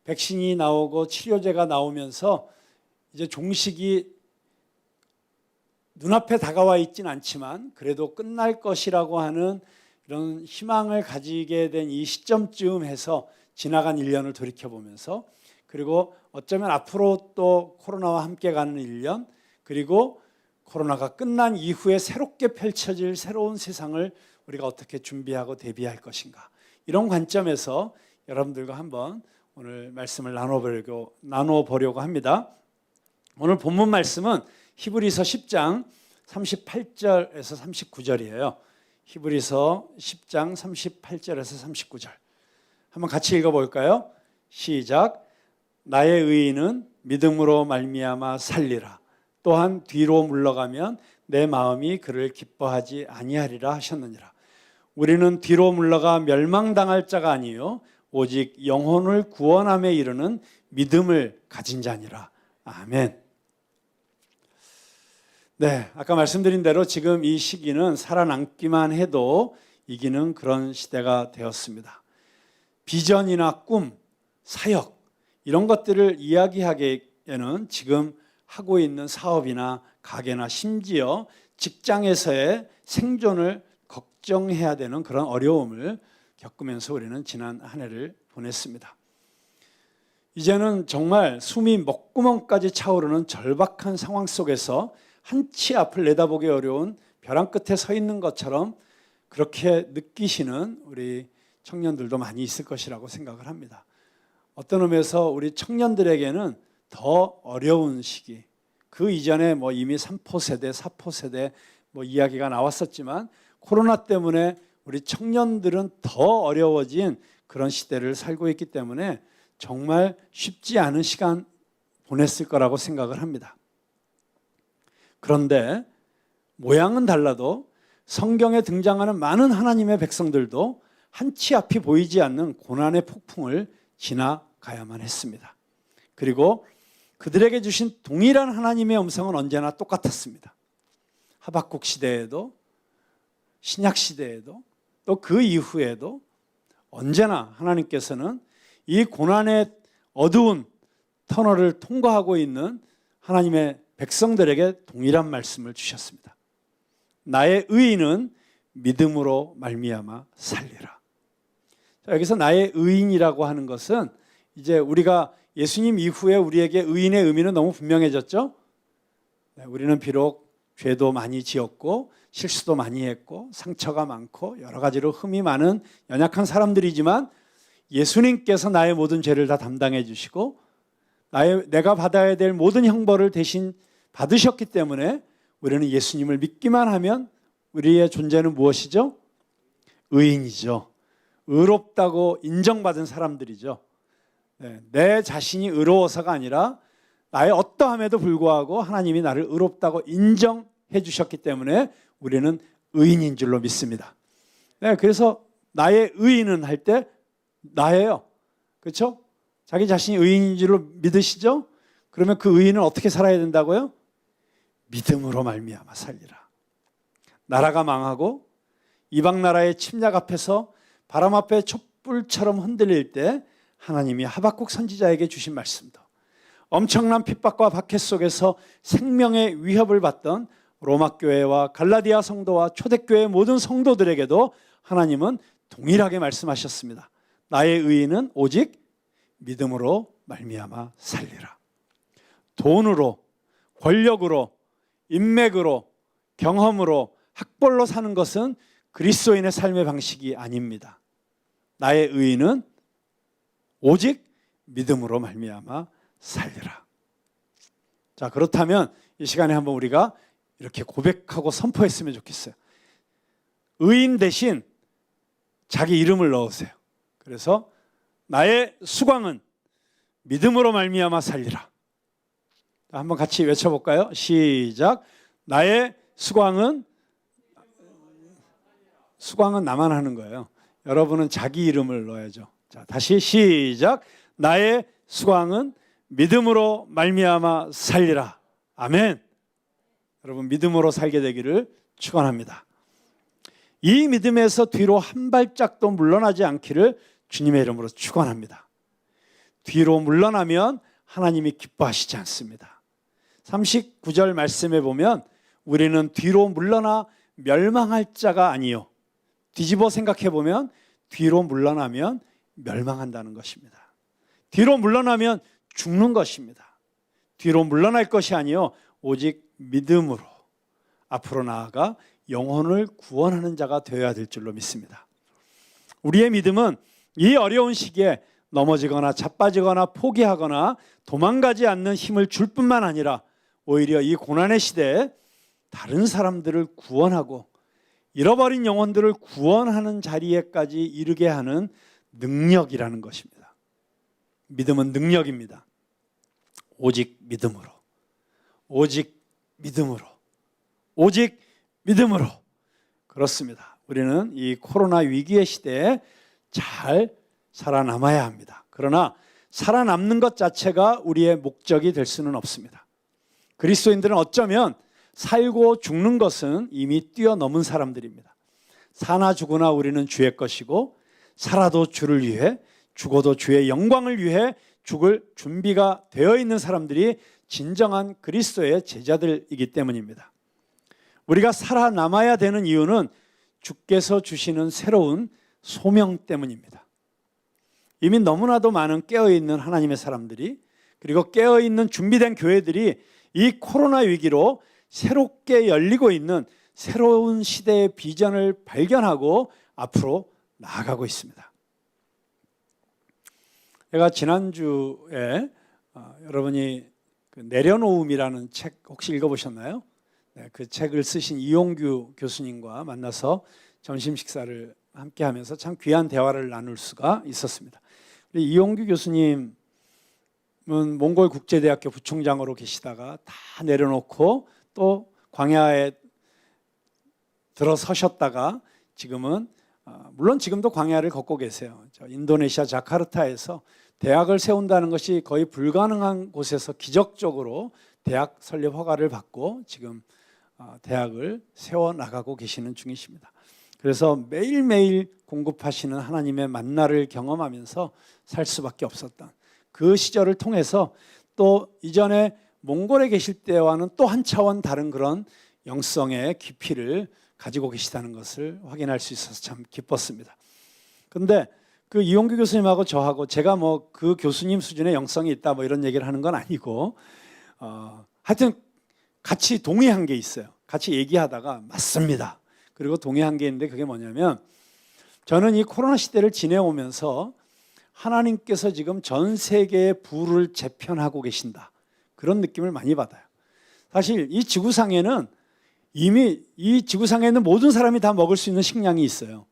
백신이 나오고 치료제가 나오면서 이제 종식이 눈앞에 다가와 있진 않지만 그래도 끝날 것이라고 하는 이런 희망을 가지게 된 이 시점쯤 해서 지나간 1년을 돌이켜보면서, 그리고 어쩌면 앞으로 또 코로나와 함께 가는 1년, 그리고 코로나가 끝난 이후에 새롭게 펼쳐질 새로운 세상을 우리가 어떻게 준비하고 대비할 것인가, 이런 관점에서 여러분들과 한번 오늘 말씀을 나눠보려고 합니다. 오늘 본문 말씀은 히브리서 10장 38절에서 39절이에요. 히브리서 10장 38절에서 39절 한번 같이 읽어볼까요? 시작. 나의 의인은 믿음으로 말미암아 살리라. 또한 뒤로 물러가면 내 마음이 그를 기뻐하지 아니하리라 하셨느니라. 우리는 뒤로 물러가 멸망당할 자가 아니요 오직 영혼을 구원함에 이르는 믿음을 가진 자니라. 아멘. 네, 아까 말씀드린 대로 지금 이 시기는 살아남기만 해도 이기는 그런 시대가 되었습니다. 비전이나 꿈, 사역, 이런 것들을 이야기하기에는 지금 하고 있는 사업이나 가게나 심지어 직장에서의 생존을 걱정해야 되는 그런 어려움을 겪으면서 우리는 지난 한 해를 보냈습니다. 이제는 정말 숨이 목구멍까지 차오르는 절박한 상황 속에서 한치 앞을 내다보기 어려운 벼랑 끝에 서 있는 것처럼 그렇게 느끼시는 우리 청년들도 많이 있을 것이라고 생각을 합니다. 어떤 의미에서 우리 청년들에게는 더 어려운 시기, 그 이전에 이미 3포 세대, 4포 세대 이야기가 나왔었지만 코로나 때문에 우리 청년들은 더 어려워진 그런 시대를 살고 있기 때문에 정말 쉽지 않은 시간 보냈을 거라고 생각을 합니다. 그런데 모양은 달라도 성경에 등장하는 많은 하나님의 백성들도 한치 앞이 보이지 않는 고난의 폭풍을 지나가야만 했습니다. 그리고 그들에게 주신 동일한 하나님의 음성은 언제나 똑같았습니다. 하박국 시대에도 신약 시대에도 또 그 이후에도 언제나 하나님께서는 이 고난의 어두운 터널을 통과하고 있는 하나님의 백성들에게 동일한 말씀을 주셨습니다. 나의 의인은 믿음으로 말미암아 살리라. 자, 여기서 나의 의인이라고 하는 것은 이제 우리가 예수님 이후에 우리에게 의인의 의미는 너무 분명해졌죠. 네, 우리는 비록 죄도 많이 지었고 실수도 많이 했고 상처가 많고 여러 가지로 흠이 많은 연약한 사람들이지만 예수님께서 나의 모든 죄를 다 담당해 주시고 내가 받아야 될 모든 형벌을 대신 받으셨기 때문에 우리는 예수님을 믿기만 하면 우리의 존재는 무엇이죠? 의인이죠. 의롭다고 인정받은 사람들이죠. 네, 내 자신이 의로워서가 아니라 나의 어떠함에도 불구하고 하나님이 나를 의롭다고 인정해 주셨기 때문에 우리는 의인인 줄로 믿습니다. 네, 그래서 나의 의인은 할 때 나예요. 그렇죠? 자기 자신이 의인인 줄로 믿으시죠? 그러면 그 의인은 어떻게 살아야 된다고요? 믿음으로 말미암아 살리라. 나라가 망하고 이방 나라의 침략 앞에서 바람 앞에 촛불처럼 흔들릴 때 하나님이 하박국 선지자에게 주신 말씀도, 엄청난 핍박과 박해 속에서 생명의 위협을 받던 로마 교회와 갈라디아 성도와 초대교회 모든 성도들에게도 하나님은 동일하게 말씀하셨습니다. 나의 의인은 오직 믿음으로 말미암아 살리라. 돈으로, 권력으로, 인맥으로, 경험으로, 학벌로 사는 것은 그리스도인의 삶의 방식이 아닙니다. 나의 의인은 오직 믿음으로 말미암아 살리라. 자, 그렇다면 이 시간에 한번 우리가 이렇게 고백하고 선포했으면 좋겠어요. 의인 대신 자기 이름을 넣으세요. 그래서 나의 수광은 믿음으로 말미암아 살리라. 한번 같이 외쳐볼까요? 시작. 나의 수광은 나만 하는 거예요. 여러분은 자기 이름을 넣어야죠. 자, 다시 시작. 나의 수광은 믿음으로 말미암아 살리라. 아멘. 여러분 믿음으로 살게 되기를 축원합니다. 이 믿음에서 뒤로 한 발짝도 물러나지 않기를 주님의 이름으로 축원합니다. 뒤로 물러나면 하나님이 기뻐하시지 않습니다. 39절 말씀에 보면 우리는 뒤로 물러나 멸망할 자가 아니요. 뒤집어 생각해 보면 뒤로 물러나면 멸망한다는 것입니다. 뒤로 물러나면 죽는 것입니다. 뒤로 물러날 것이 아니요 오직 믿음으로 앞으로 나아가 영혼을 구원하는 자가 되어야 될 줄로 믿습니다. 우리의 믿음은 이 어려운 시기에 넘어지거나 자빠지거나 포기하거나 도망가지 않는 힘을 줄 뿐만 아니라 오히려 이 고난의 시대에 다른 사람들을 구원하고 잃어버린 영혼들을 구원하는 자리에까지 이르게 하는 능력이라는 것입니다. 믿음은 능력입니다. 오직 믿음으로, 오직 믿음으로, 오직 믿음으로. 그렇습니다. 우리는 이 코로나 위기의 시대에 잘 살아남아야 합니다. 그러나 살아남는 것 자체가 우리의 목적이 될 수는 없습니다. 그리스도인들은 어쩌면 살고 죽는 것은 이미 뛰어넘은 사람들입니다. 사나 죽으나 우리는 주의 것이고 살아도 주를 위해 죽어도 주의 영광을 위해 죽을 준비가 되어 있는 사람들이 진정한 그리스도의 제자들이기 때문입니다. 우리가 살아남아야 되는 이유는 주께서 주시는 새로운 소명 때문입니다. 이미 너무나도 많은 깨어있는 하나님의 사람들이 그리고 깨어있는 준비된 교회들이 이 코로나 위기로 새롭게 열리고 있는 새로운 시대의 비전을 발견하고 앞으로 나아가고 있습니다. 제가 지난주에 여러분이 내려놓음이라는 책 혹시 읽어보셨나요? 네, 그 책을 쓰신 이용규 교수님과 만나서 점심 식사를 함께 하면서 참 귀한 대화를 나눌 수가 있었습니다. 이용규 교수님은 몽골 국제대학교 부총장으로 계시다가 다 내려놓고 또 광야에 들어서셨다가 지금은 물론 지금도 광야를 걷고 계세요. 인도네시아 자카르타에서 대학을 세운다는 것이 거의 불가능한 곳에서 기적적으로 대학 설립 허가를 받고 지금 대학을 세워나가고 계시는 중이십니다. 그래서 매일매일 공급하시는 하나님의 만나를 경험하면서 살 수밖에 없었던 그 시절을 통해서 또 이전에 몽골에 계실 때와는 또 한 차원 다른 그런 영성의 깊이를 가지고 계시다는 것을 확인할 수 있어서 참 기뻤습니다. 그런데 그 이용규 교수님하고 저하고 제가 뭐 그 교수님 수준의 영성이 있다 뭐 이런 얘기를 하는 건 아니고 하여튼 같이 동의한 게 있어요. 같이 얘기하다가 맞습니다. 그리고 동의한 게 있는데 그게 뭐냐면 저는 이 코로나 시대를 지내오면서 하나님께서 지금 전 세계의 부를 재편하고 계신다. 그런 느낌을 많이 받아요. 사실 이 지구상에는 이미 이 지구상에 있는 모든 사람이 다 먹을 수 있는 식량이 있어요.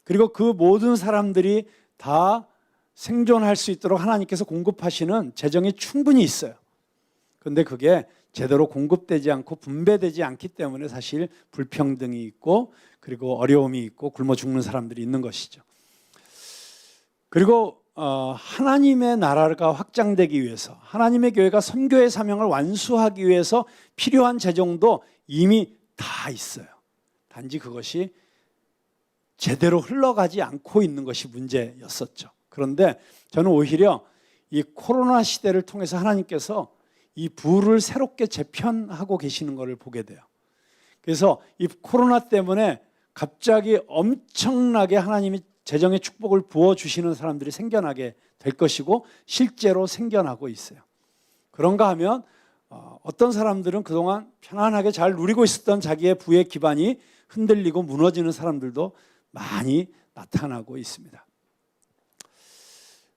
그리고 그 모든 사람들이 다 생존할 수 있도록 하나님께서 공급하시는 재정이 충분히 있어요. 그런데 그게 제대로 공급되지 않고 분배되지 않기 때문에 사실 불평등이 있고 그리고 어려움이 있고 굶어 죽는 사람들이 있는 것이죠. 그리고 하나님의 나라가 확장되기 위해서 하나님의 교회가 선교의 사명을 완수하기 위해서 필요한 재정도 이미 다 있어요. 단지 그것이 제대로 흘러가지 않고 있는 것이 문제였었죠. 그런데 저는 오히려 이 코로나 시대를 통해서 하나님께서 이 부를 새롭게 재편하고 계시는 것을 보게 돼요. 그래서 이 코로나 때문에 갑자기 엄청나게 하나님이 재정의 축복을 부어주시는 사람들이 생겨나게 될 것이고 실제로 생겨나고 있어요. 그런가 하면 어떤 사람들은 그동안 편안하게 잘 누리고 있었던 자기의 부의 기반이 흔들리고 무너지는 사람들도 많이 나타나고 있습니다.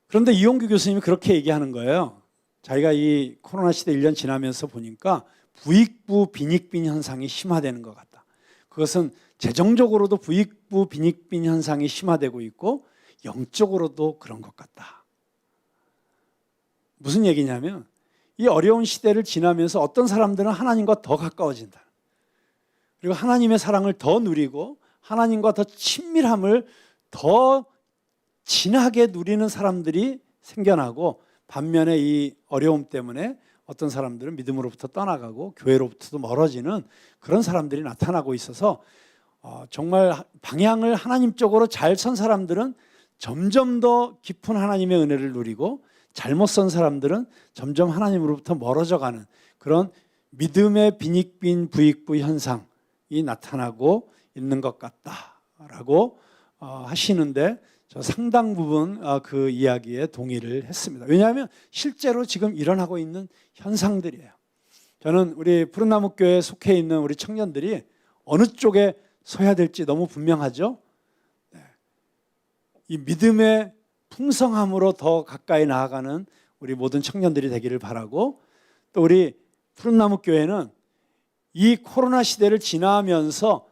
그런데 이용규 교수님이 그렇게 얘기하는 거예요. 자기가 이 코로나 시대 1년 지나면서 보니까 부익부 빈익빈 현상이 심화되는 것 같다. 그것은 재정적으로도 부익부 빈익빈 현상이 심화되고 있고 영적으로도 그런 것 같다. 무슨 얘기냐면 이 어려운 시대를 지나면서 어떤 사람들은 하나님과 더 가까워진다. 그리고 하나님의 사랑을 더 누리고 하나님과 더 친밀함을 더 진하게 누리는 사람들이 생겨나고 반면에 이 어려움 때문에 어떤 사람들은 믿음으로부터 떠나가고 교회로부터도 멀어지는 그런 사람들이 나타나고 있어서 정말 방향을 하나님 쪽으로 잘 선 사람들은 점점 더 깊은 하나님의 은혜를 누리고 잘못 선 사람들은 점점 하나님으로부터 멀어져 가는 그런 믿음의 빈익빈 부익부 현상이 나타나고 있는 것 같다라고 하시는데 저 상당 부분 그 이야기에 동의를 했습니다. 왜냐하면 실제로 지금 일어나고 있는 현상들이에요. 저는 우리 푸른나무 교회에 속해 있는 우리 청년들이 어느 쪽에 서야 될지 너무 분명하죠. 이 믿음의 풍성함으로 더 가까이 나아가는 우리 모든 청년들이 되기를 바라고, 또 우리 푸른나무 교회는 이 코로나 시대를 지나면서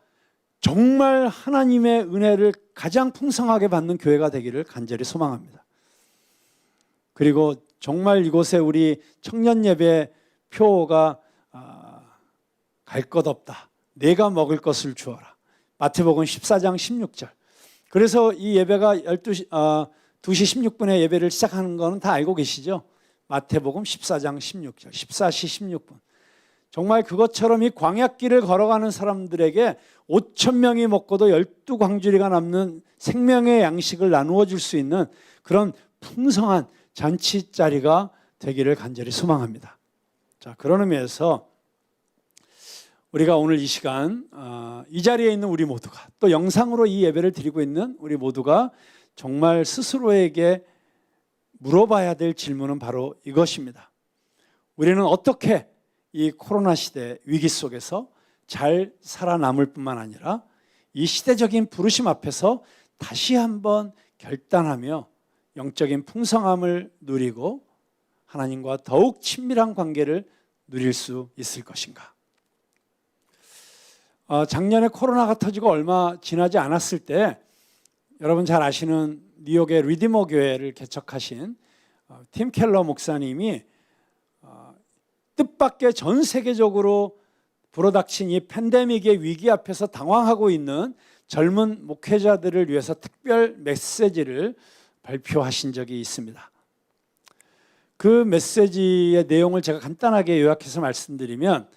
정말 하나님의 은혜를 가장 풍성하게 받는 교회가 되기를 간절히 소망합니다. 그리고 정말 이곳에 우리 청년 예배 표가 갈 것 없다. 내가 먹을 것을 주어라. 마태복음 14장 16절. 그래서 이 예배가 2시 16분에 예배를 시작하는 거는 다 알고 계시죠? 마태복음 14장 16절, 14시 16분. 정말 그것처럼 이 광야길을 걸어가는 사람들에게 5,000명이 먹고도 12광주리가 남는 생명의 양식을 나누어 줄 수 있는 그런 풍성한 잔치 자리가 되기를 간절히 소망합니다. 자, 그런 의미에서 우리가 오늘 이 시간 이 자리에 있는 우리 모두가, 또 영상으로 이 예배를 드리고 있는 우리 모두가 정말 스스로에게 물어봐야 될 질문은 바로 이것입니다. 우리는 어떻게 이 코로나 시대 위기 속에서 잘 살아남을 뿐만 아니라 이 시대적인 부르심 앞에서 다시 한번 결단하며 영적인 풍성함을 누리고 하나님과 더욱 친밀한 관계를 누릴 수 있을 것인가? 작년에 코로나가 터지고 얼마 지나지 않았을 때 여러분 잘 아시는 뉴욕의 리디머 교회를 개척하신 팀 켈러 목사님이 뜻밖의 전 세계적으로 불어닥친 이 팬데믹의 위기 앞에서 당황하고 있는 젊은 목회자들을 위해서 특별 메시지를 발표하신 적이 있습니다. 그 메시지의 내용을 제가 간단하게 요약해서 말씀드리면,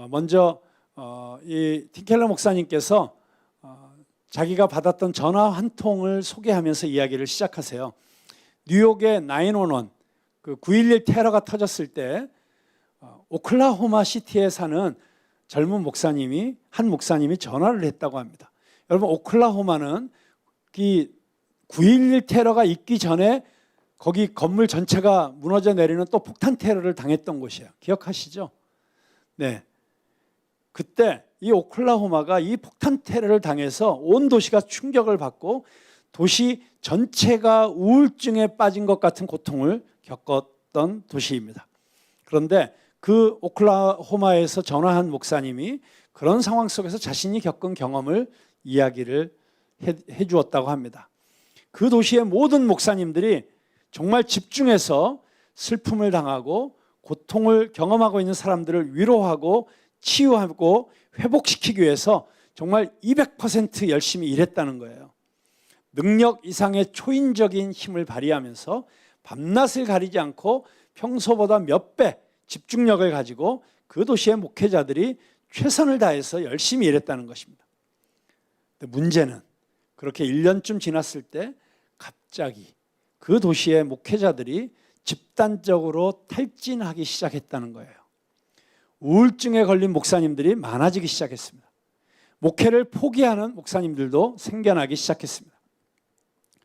먼저 이 팀 켈러 목사님께서 자기가 받았던 전화 한 통을 소개하면서 이야기를 시작하세요. 뉴욕의 911, 그 9.11 테러가 터졌을 때 오클라호마 시티에 사는 젊은 목사님이, 한 목사님이 전화를 했다고 합니다. 여러분, 오클라호마는 이 9.11 테러가 있기 전에 거기 건물 전체가 무너져 내리는 또 폭탄 테러를 당했던 곳이에요. 기억하시죠? 네. 그때 이 오클라호마가 이 폭탄 테러를 당해서 온 도시가 충격을 받고 도시 전체가 우울증에 빠진 것 같은 고통을 겪었던 도시입니다. 그런데 그 오클라호마에서 전화한 목사님이 그런 상황 속에서 자신이 겪은 경험을 이야기를 해 주었다고 합니다. 그 도시의 모든 목사님들이 정말 집중해서 슬픔을 당하고 고통을 경험하고 있는 사람들을 위로하고 치유하고 회복시키기 위해서 정말 200% 열심히 일했다는 거예요. 능력 이상의 초인적인 힘을 발휘하면서 밤낮을 가리지 않고 평소보다 몇 배 집중력을 가지고 그 도시의 목회자들이 최선을 다해서 열심히 일했다는 것입니다. 근데 문제는 그렇게 1년쯤 지났을 때 갑자기 그 도시의 목회자들이 집단적으로 탈진하기 시작했다는 거예요. 우울증에 걸린 목사님들이 많아지기 시작했습니다. 목회를 포기하는 목사님들도 생겨나기 시작했습니다.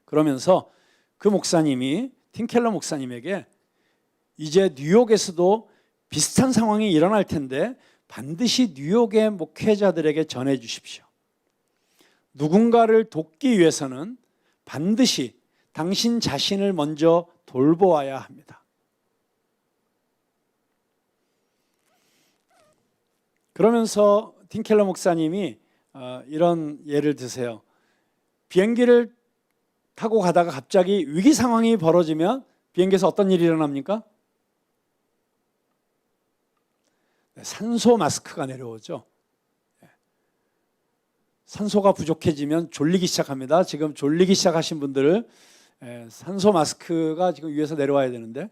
그러면서 그 목사님이, 팀 켈러 목사님에게 이제 뉴욕에서도 비슷한 상황이 일어날 텐데 반드시 뉴욕의 목회자들에게 전해 주십시오. 누군가를 돕기 위해서는 반드시 당신 자신을 먼저 돌보아야 합니다. 그러면서 팀 켈러 목사님이 이런 예를 드세요. 비행기를 타고 가다가 갑자기 위기 상황이 벌어지면 비행기에서 어떤 일이 일어납니까? 산소 마스크가 내려오죠. 산소가 부족해지면 졸리기 시작합니다. 지금 졸리기 시작하신 분들을 산소 마스크가 지금 위에서 내려와야 되는데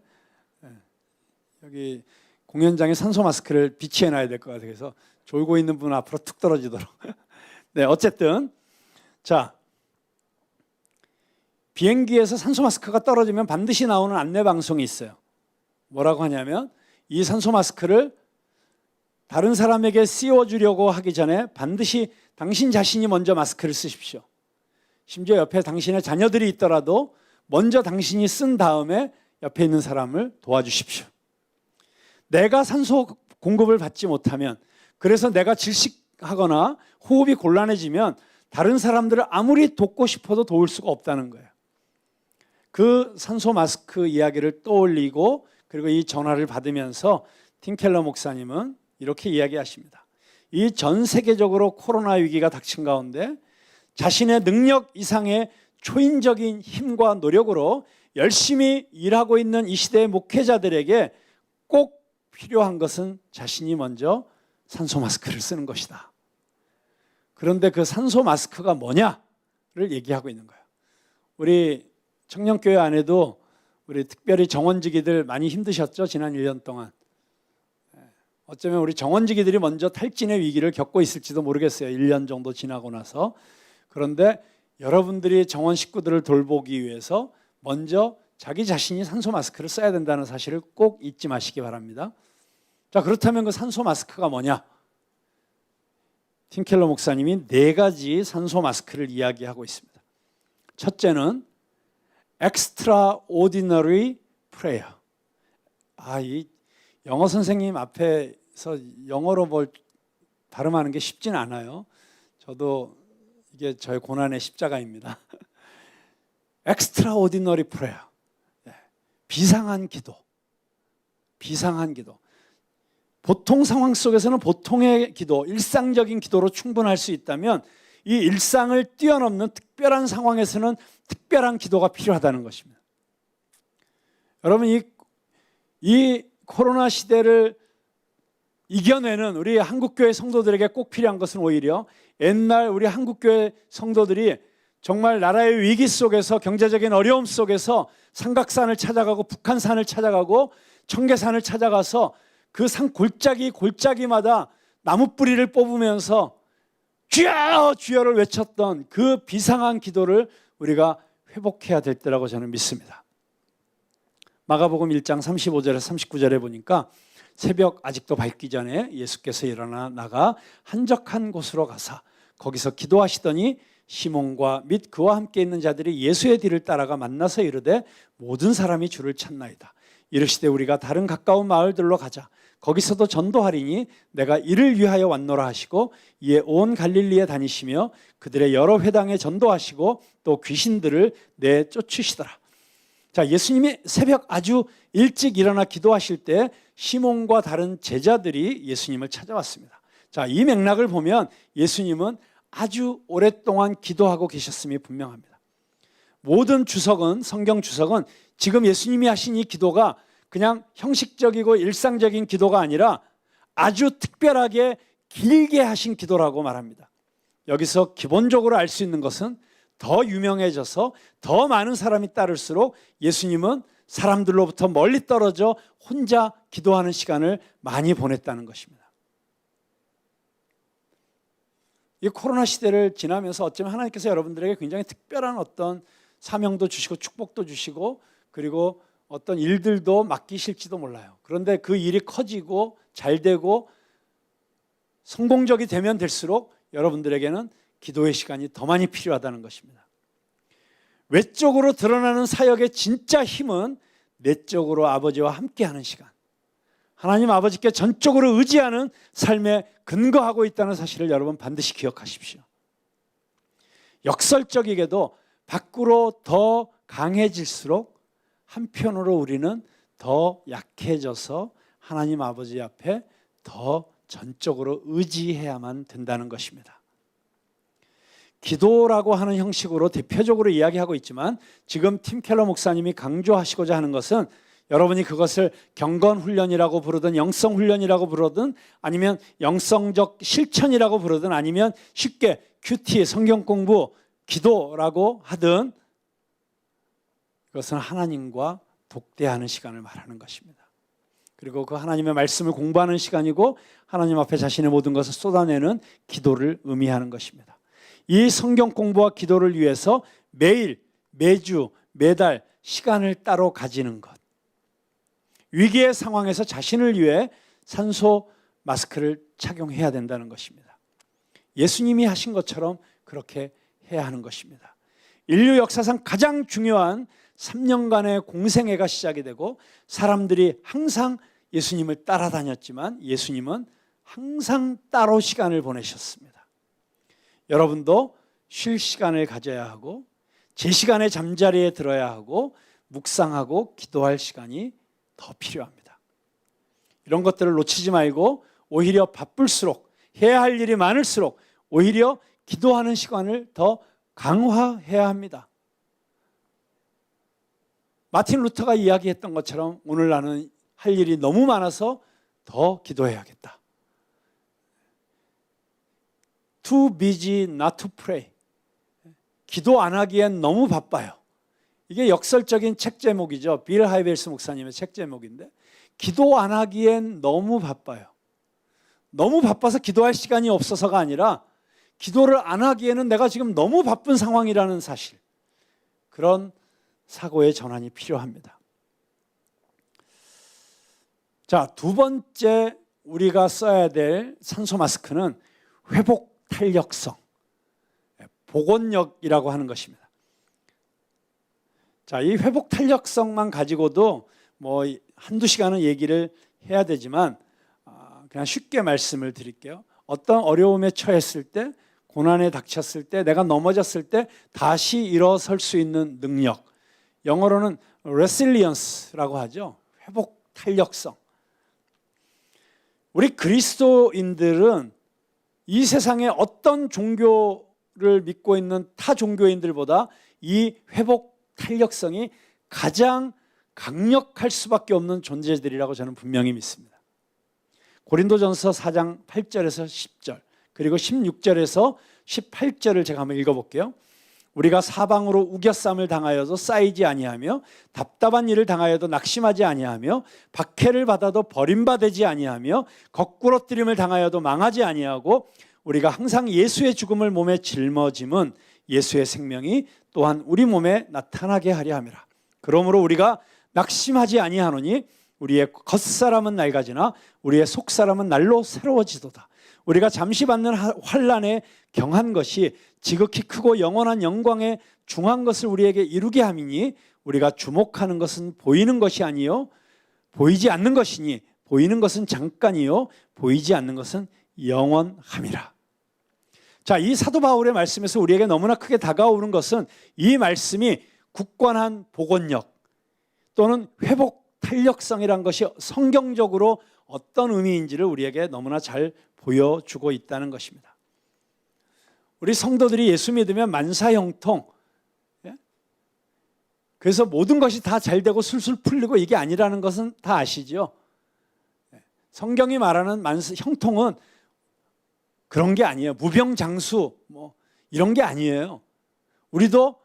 여기 공연장에 산소 마스크를 비치해 놔야 될 것 같아요. 그래서 졸고 있는 분 앞으로 툭 떨어지도록. 네, 어쨌든 자, 비행기에서 산소 마스크가 떨어지면 반드시 나오는 안내 방송이 있어요. 뭐라고 하냐면 이 산소 마스크를 다른 사람에게 씌워주려고 하기 전에 반드시 당신 자신이 먼저 마스크를 쓰십시오. 심지어 옆에 당신의 자녀들이 있더라도 먼저 당신이 쓴 다음에 옆에 있는 사람을 도와주십시오. 내가 산소 공급을 받지 못하면, 그래서 내가 질식하거나 호흡이 곤란해지면 다른 사람들을 아무리 돕고 싶어도 도울 수가 없다는 거예요. 그 산소 마스크 이야기를 떠올리고 그리고 이 전화를 받으면서 팀 켈러 목사님은 이렇게 이야기하십니다. 이 전 세계적으로 코로나 위기가 닥친 가운데 자신의 능력 이상의 초인적인 힘과 노력으로 열심히 일하고 있는 이 시대의 목회자들에게 꼭 필요한 것은 자신이 먼저 산소 마스크를 쓰는 것이다. 그런데 그 산소 마스크가 뭐냐를 얘기하고 있는 거예요. 우리 청년교회 안에도 우리 특별히 정원지기들 많이 힘드셨죠? 지난 1년 동안. 어쩌면 우리 정원지기들이 먼저 탈진의 위기를 겪고 있을지도 모르겠어요. 1년 정도 지나고 나서. 그런데 여러분들이 정원 식구들을 돌보기 위해서 먼저 자기 자신이 산소 마스크를 써야 된다는 사실을 꼭 잊지 마시기 바랍니다. 자, 그렇다면 그 산소 마스크가 뭐냐? 팀 켈러 목사님이 4가지 산소 마스크를 이야기하고 있습니다. 첫째는 extraordinary prayer. 이 영어 선생님 앞에서 영어로 뭘 발음하는 게 쉽진 않아요. 저도 이게 저의 고난의 십자가입니다. extraordinary prayer. 비상한 기도. 비상한 기도. 보통 상황 속에서는 보통의 기도, 일상적인 기도로 충분할 수 있다면 이 일상을 뛰어넘는 특별한 상황에서는 특별한 기도가 필요하다는 것입니다. 여러분, 이 코로나 시대를 이겨내는 우리 한국교회 성도들에게 꼭 필요한 것은 오히려 옛날 우리 한국교회 성도들이 정말 나라의 위기 속에서, 경제적인 어려움 속에서 삼각산을 찾아가고 북한산을 찾아가고 청계산을 찾아가서 그 산 골짜기마다 나무 뿌리를 뽑으면서 주여 주여를 외쳤던 그 비상한 기도를 우리가 회복해야 될 때라고 저는 믿습니다. 마가복음 1장 35절에서 39절에 보니까 새벽 아직도 밝기 전에 예수께서 일어나 나가 한적한 곳으로 가사 거기서 기도하시더니 시몬과 및 그와 함께 있는 자들이 예수의 뒤를 따라가 만나서 이르되 모든 사람이 주를 찾나이다. 이르시되 우리가 다른 가까운 마을들로 가자. 거기서도 전도하리니 내가 이를 위하여 왔노라 하시고 이에 온 갈릴리에 다니시며 그들의 여러 회당에 전도하시고 또 귀신들을 내쫓으시더라. 자, 예수님이 새벽 아주 일찍 일어나 기도하실 때 시몬과 다른 제자들이 예수님을 찾아왔습니다. 자, 이 맥락을 보면 예수님은 아주 오랫동안 기도하고 계셨음이 분명합니다. 모든 주석은, 성경 주석은 지금 예수님이 하신 이 기도가 그냥 형식적이고 일상적인 기도가 아니라 아주 특별하게 길게 하신 기도라고 말합니다. 여기서 기본적으로 알 수 있는 것은 더 유명해져서 더 많은 사람이 따를수록 예수님은 사람들로부터 멀리 떨어져 혼자 기도하는 시간을 많이 보냈다는 것입니다. 이 코로나 시대를 지나면서 어쩌면 하나님께서 여러분들에게 굉장히 특별한 어떤 사명도 주시고 축복도 주시고 그리고 어떤 일들도 맡기실지도 몰라요. 그런데 그 일이 커지고 잘 되고 성공적이 되면 될수록 여러분들에게는 기도의 시간이 더 많이 필요하다는 것입니다. 외적으로 드러나는 사역의 진짜 힘은 내적으로 아버지와 함께하는 시간, 하나님 아버지께 전적으로 의지하는 삶에 근거하고 있다는 사실을 여러분 반드시 기억하십시오. 역설적이게도 밖으로 더 강해질수록 한편으로 우리는 더 약해져서 하나님 아버지 앞에 더 전적으로 의지해야만 된다는 것입니다. 기도라고 하는 형식으로 대표적으로 이야기하고 있지만 지금 팀 켈러 목사님이 강조하시고자 하는 것은 여러분이 그것을 경건훈련이라고 부르든 영성훈련이라고 부르든 아니면 영성적 실천이라고 부르든 아니면 쉽게 큐티, 성경공부, 기도라고 하든 그것은 하나님과 독대하는 시간을 말하는 것입니다. 그리고 그 하나님의 말씀을 공부하는 시간이고 하나님 앞에 자신의 모든 것을 쏟아내는 기도를 의미하는 것입니다. 이 성경 공부와 기도를 위해서 매일 매주, 매달 시간을 따로 가지는 것. 위기의 상황에서 자신을 위해 산소 마스크를 착용해야 된다는 것입니다. 예수님이 하신 것처럼 그렇게 해야 하는 것입니다. 인류 역사상 가장 중요한 3년간의 공생애가 시작이 되고 사람들이 항상 예수님을 따라다녔지만 예수님은 항상 따로 시간을 보내셨습니다. 여러분도 쉴 시간을 가져야 하고 제 시간에 잠자리에 들어야 하고 묵상하고 기도할 시간이 더 필요합니다. 이런 것들을 놓치지 말고 오히려 바쁠수록 해야 할 일이 많을수록 오히려 기도하는 시간을 더 강화해야 합니다. 마틴 루터가 이야기했던 것처럼 오늘 나는 할 일이 너무 많아서 더 기도해야겠다. Too busy not to pray. 기도 안 하기엔 너무 바빠요. 이게 역설적인 책 제목이죠. 빌 하이벨스 목사님의 책 제목인데 기도 안 하기엔 너무 바빠요. 너무 바빠서 기도할 시간이 없어서가 아니라 기도를 안 하기에는 내가 지금 너무 바쁜 상황이라는 사실. 그런 사고의 전환이 필요합니다. 자, 두 번째 우리가 써야 될 산소 마스크는 회복 탄력성, 복원력이라고 하는 것입니다. 자, 이 회복 탄력성만 가지고도 뭐 한두 시간은 얘기를 해야 되지만 그냥 쉽게 말씀을 드릴게요. 어떤 어려움에 처했을 때, 고난에 닥쳤을 때, 내가 넘어졌을 때 다시 일어설 수 있는 능력, 영어로는 resilience라고 하죠. 회복 탄력성. 우리 그리스도인들은 이 세상에 어떤 종교를 믿고 있는 타 종교인들보다 이 회복 탄력성이 가장 강력할 수밖에 없는 존재들이라고 저는 분명히 믿습니다. 고린도전서 4장 8절에서 10절 그리고 16절에서 18절을 제가 한번 읽어볼게요. 우리가 사방으로 우겨쌈을 당하여도 쌓이지 아니하며 답답한 일을 당하여도 낙심하지 아니하며 박해를 받아도 버림받지 아니하며 거꾸러뜨림을 당하여도 망하지 아니하고 우리가 항상 예수의 죽음을 몸에 짊어짐은 예수의 생명이 또한 우리 몸에 나타나게 하려 함이라. 그러므로 우리가 낙심하지 아니하노니 우리의 겉사람은 낡아지나 우리의 속사람은 날로 새로워지도다. 우리가 잠시 받는 환난에 경한 것이 지극히 크고 영원한 영광에 중한 것을 우리에게 이루게 함이니 우리가 주목하는 것은 보이는 것이 아니요 보이지 않는 것이니 보이는 것은 잠깐이요 보이지 않는 것은 영원함이라. 자, 이 사도 바울의 말씀에서 우리에게 너무나 크게 다가오는 것은 이 말씀이 굳건한 복원력 또는 회복 탄력성이란 것이 성경적으로 어떤 의미인지를 우리에게 너무나 잘 보여주고 있다는 것입니다. 우리 성도들이 예수 믿으면 만사형통, 그래서 모든 것이 다 잘 되고 술술 풀리고 이게 아니라는 것은 다 아시죠? 성경이 말하는 형통은 그런 게 아니에요. 무병장수 뭐 이런 게 아니에요. 우리도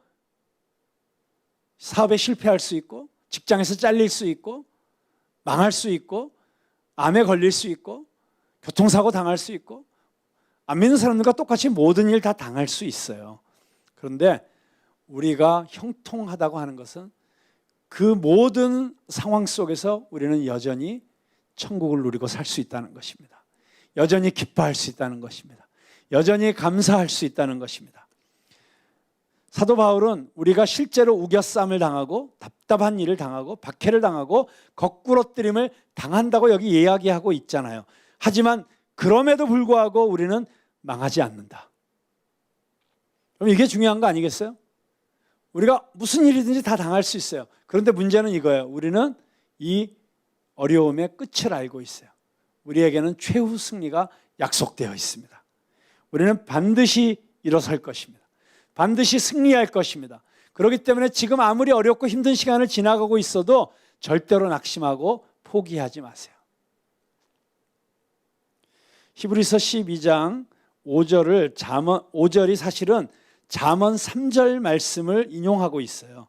사업에 실패할 수 있고 직장에서 잘릴 수 있고 망할 수 있고 암에 걸릴 수 있고 교통사고 당할 수 있고 안 믿는 사람들과 똑같이 모든 일 다 당할 수 있어요. 그런데 우리가 형통하다고 하는 것은 그 모든 상황 속에서 우리는 여전히 천국을 누리고 살 수 있다는 것입니다. 여전히 기뻐할 수 있다는 것입니다. 여전히 감사할 수 있다는 것입니다. 사도 바울은 우리가 실제로 우겨쌈을 당하고 답답한 일을 당하고 박해를 당하고 거꾸러뜨림을 당한다고 여기 이야기하고 있잖아요. 하지만 그럼에도 불구하고 우리는 망하지 않는다. 그럼 이게 중요한 거 아니겠어요? 우리가 무슨 일이든지 다 당할 수 있어요. 그런데 문제는 이거예요. 우리는 이 어려움의 끝을 알고 있어요. 우리에게는 최후 승리가 약속되어 있습니다. 우리는 반드시 일어설 것입니다. 반드시 승리할 것입니다. 그렇기 때문에 지금 아무리 어렵고 힘든 시간을 지나가고 있어도 절대로 낙심하고 포기하지 마세요. 히브리서 12장 5절이 사실은 잠언 3절 말씀을 인용하고 있어요.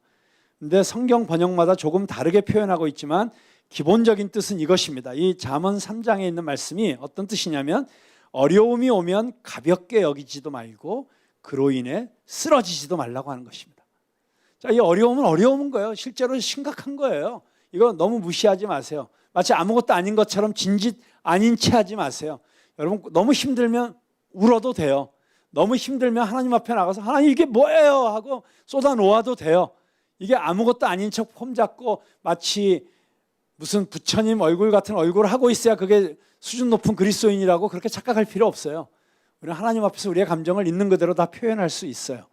근데 성경 번역마다 조금 다르게 표현하고 있지만 기본적인 뜻은 이것입니다. 이 잠언 3장에 있는 말씀이 어떤 뜻이냐면 어려움이 오면 가볍게 여기지도 말고 그로 인해 쓰러지지도 말라고 하는 것입니다. 자, 이 어려움은 어려운 거예요. 실제로 심각한 거예요. 이거 너무 무시하지 마세요. 마치 아무것도 아닌 것처럼 진짓 아닌 채 하지 마세요. 여러분, 너무 힘들면 울어도 돼요. 너무 힘들면 하나님 앞에 나가서 하나님 이게 뭐예요? 하고 쏟아 놓아도 돼요. 이게 아무것도 아닌 척 폼잡고 마치 무슨 부처님 얼굴 같은 얼굴을 하고 있어야 그게 수준 높은 그리스도인이라고 그렇게 착각할 필요 없어요. 우리는 하나님 앞에서 우리의 감정을 있는 그대로 다 표현할 수 있어요.